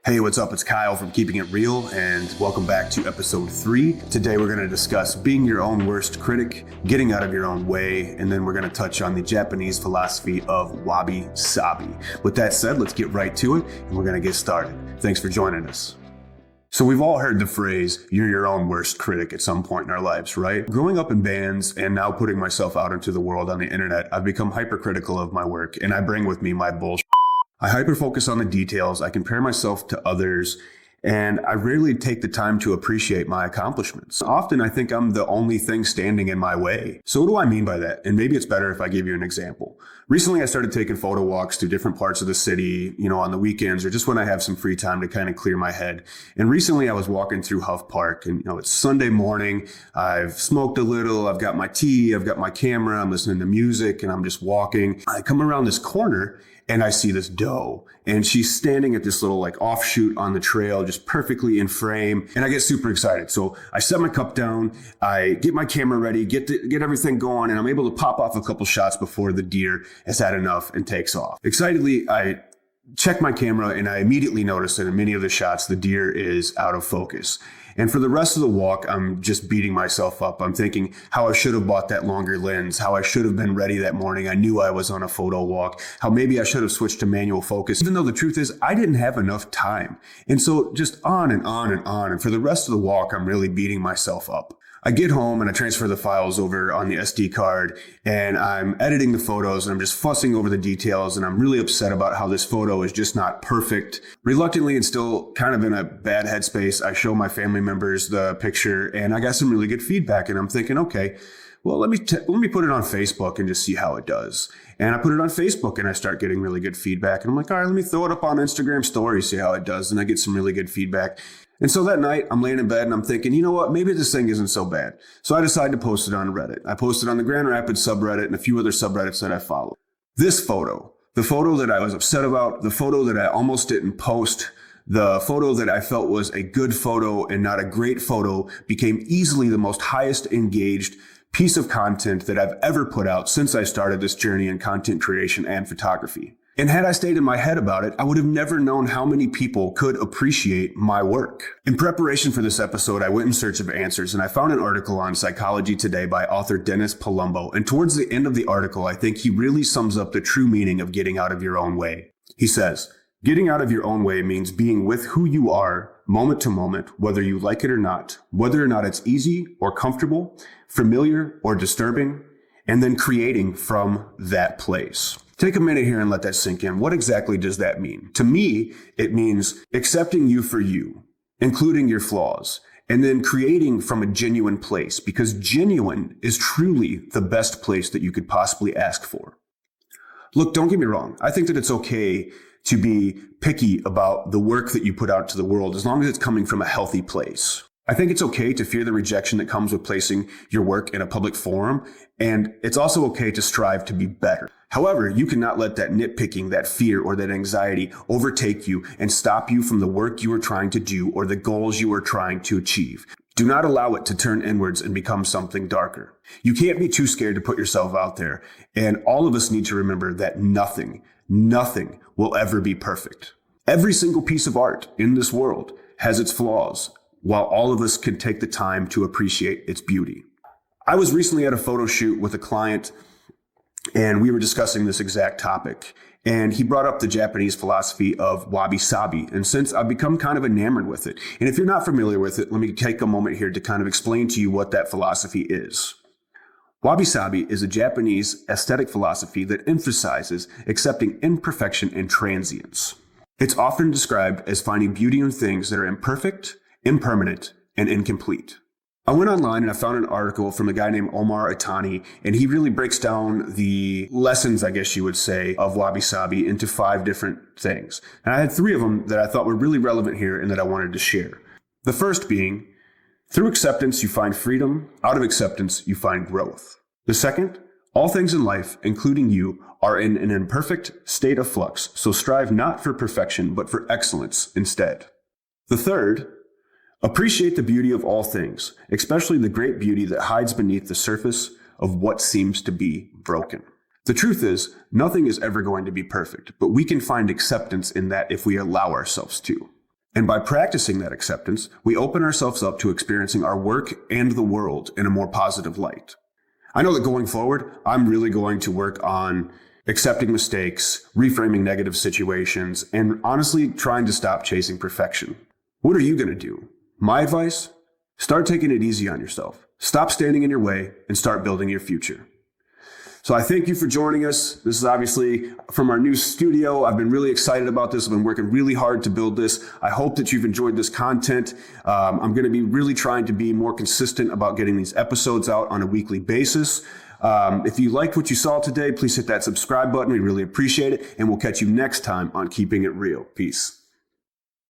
Hey, what's up? It's Kyle from Keeping It Real, and welcome back to episode 3. Today we're going to discuss being your own worst critic, getting out of your own way, and then we're going to touch on the Japanese philosophy of Wabi-Sabi. With that said, let's get right to it, and we're going to get started. Thanks for joining us. So we've all heard the phrase, you're your own worst critic at some point in our lives, right? Growing up in bands and now putting myself out into the world on the internet, I've become hypercritical of my work, and I bring with me my bullshit. I hyper-focus on the details, I compare myself to others, and I rarely take the time to appreciate my accomplishments. Often I think I'm the only thing standing in my way. So what do I mean by that? And maybe it's better if I give you an example. Recently I started taking photo walks to different parts of the city, on the weekends or just when I have some free time to kind of clear my head. And recently I was walking through Huff Park and, it's Sunday morning. I've smoked a little, I've got my tea, I've got my camera, I'm listening to music and I'm just walking. I come around this corner and I see this doe, and she's standing at this little offshoot on the trail, just perfectly in frame. And I get super excited. So I set my cup down, I get my camera ready, get everything going, and I'm able to pop off a couple shots before the deer has had enough and takes off. Excitedly, I check my camera and I immediately notice that in many of the shots, the deer is out of focus. And for the rest of the walk, I'm just beating myself up. I'm thinking how I should have bought that longer lens, how I should have been ready that morning. I knew I was on a photo walk, how maybe I should have switched to manual focus, even though the truth is I didn't have enough time. And so just on and on and on. And for the rest of the walk, I'm really beating myself up. I get home and I transfer the files over on the SD card and I'm editing the photos and I'm just fussing over the details and I'm really upset about how this photo is just not perfect. Reluctantly and still kind of in a bad headspace, I show my family members the picture and I got some really good feedback and I'm thinking, okay, well, let me put it on Facebook and just see how it does. And I put it on Facebook and I start getting really good feedback. And I'm like, all right, let me throw it up on Instagram stories, see how it does. And I get some really good feedback. And so that night I'm laying in bed and I'm thinking, you know what, maybe this thing isn't so bad. So I decided to post it on Reddit. I posted on the Grand Rapids subreddit and a few other subreddits that I follow. This photo, the photo that I was upset about, the photo that I almost didn't post, the photo that I felt was a good photo and not a great photo became easily the most highest engaged piece of content that I've ever put out since I started this journey in content creation and photography. And had I stayed in my head about it, I would have never known how many people could appreciate my work. In preparation for this episode, I went in search of answers and I found an article on Psychology Today by author Dennis Palumbo. And towards the end of the article, I think he really sums up the true meaning of getting out of your own way. He says, getting out of your own way means being with who you are moment to moment, whether you like it or not, whether or not it's easy or comfortable, familiar or disturbing, and then creating from that place. Take a minute here and let that sink in. What exactly does that mean? To me, it means accepting you for you, including your flaws, and then creating from a genuine place, because genuine is truly the best place that you could possibly ask for. Look, don't get me wrong. I think that it's okay to be picky about the work that you put out to the world as long as it's coming from a healthy place. I think it's okay to fear the rejection that comes with placing your work in a public forum, and it's also okay to strive to be better. However, you cannot let that nitpicking, that fear, or that anxiety overtake you and stop you from the work you are trying to do or the goals you are trying to achieve. Do not allow it to turn inwards and become something darker. You can't be too scared to put yourself out there, and all of us need to remember that nothing will ever be perfect. Every single piece of art in this world has its flaws, while all of us can take the time to appreciate its beauty. I was recently at a photo shoot with a client and we were discussing this exact topic. And he brought up the Japanese philosophy of Wabi-Sabi. And since I've become kind of enamored with it, and if you're not familiar with it, let me take a moment here to kind of explain to you what that philosophy is. Wabi-Sabi is a Japanese aesthetic philosophy that emphasizes accepting imperfection and transience. It's often described as finding beauty in things that are imperfect, impermanent, and incomplete. I went online and I found an article from a guy named Omar Itani, and he really breaks down the lessons, I guess you would say, of Wabi-Sabi into 5 different things. And I had 3 of them that I thought were really relevant here and that I wanted to share. The first being, through acceptance, you find freedom. Out of acceptance, you find growth. The second, all things in life, including you, are in an imperfect state of flux, so strive not for perfection, but for excellence instead. The third, appreciate the beauty of all things, especially the great beauty that hides beneath the surface of what seems to be broken. The truth is, nothing is ever going to be perfect, but we can find acceptance in that if we allow ourselves to. And by practicing that acceptance, we open ourselves up to experiencing our work and the world in a more positive light. I know that going forward, I'm really going to work on accepting mistakes, reframing negative situations, and honestly trying to stop chasing perfection. What are you going to do? My advice? Start taking it easy on yourself. Stop standing in your way and start building your future. So I thank you for joining us. This is obviously from our new studio. I've been really excited about this. I've been working really hard to build this. I hope that you've enjoyed this content. I'm going to be really trying to be more consistent about getting these episodes out on a weekly basis. If you liked what you saw today, please hit that subscribe button. We really appreciate it. And we'll catch you next time on Keeping It Real. Peace.